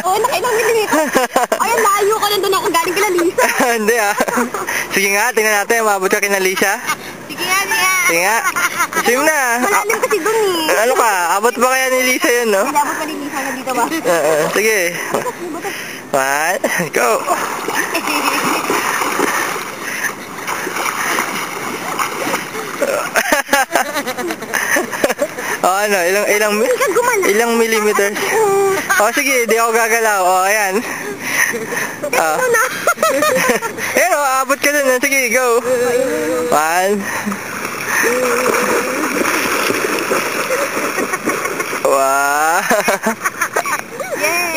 Oo, nakailang millimeter. Ay, layo ka lang doon ako. Galing kila Lisa. Hindi ah. Sige nga, tingnan natin. Maabot ka kina Lisa. Sige nga, sige nga. Sige nga. Swim na. Malalim kasi doon eh. Ano ka? Abot ba kaya ni Lisa yun, no? Malabot pa ni Lisa na dito ba? Sige. One, go. Oh, ano, ilang millimeters? Oh, sige, di ako gagalaw. Oh, ayan. Oh. Ayan, oh, abot ka dun. Sige, go. One. Wow.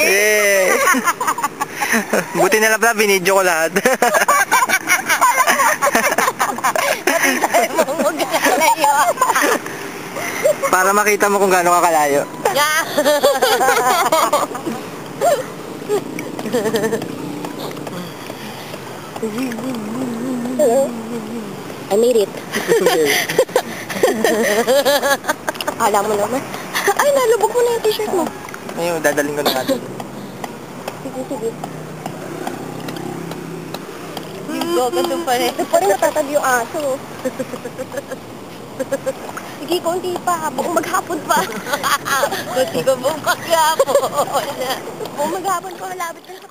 Yay! Buti na lang pala, binidyo ko lahat. Para makita mo kung gaano kakalayo. I made it. Alam mo naman. Ay, nalubog mo na yung t-shirt mo. Ayun, dadaling ko na natin. Sige, sige. Go, ganun pa rin. Ito pa rin natatabi yung aso. Sige, konti pa. Buong maghapon pa. Konti pa buong maghapon. Buong maghapon pa, malapit na sa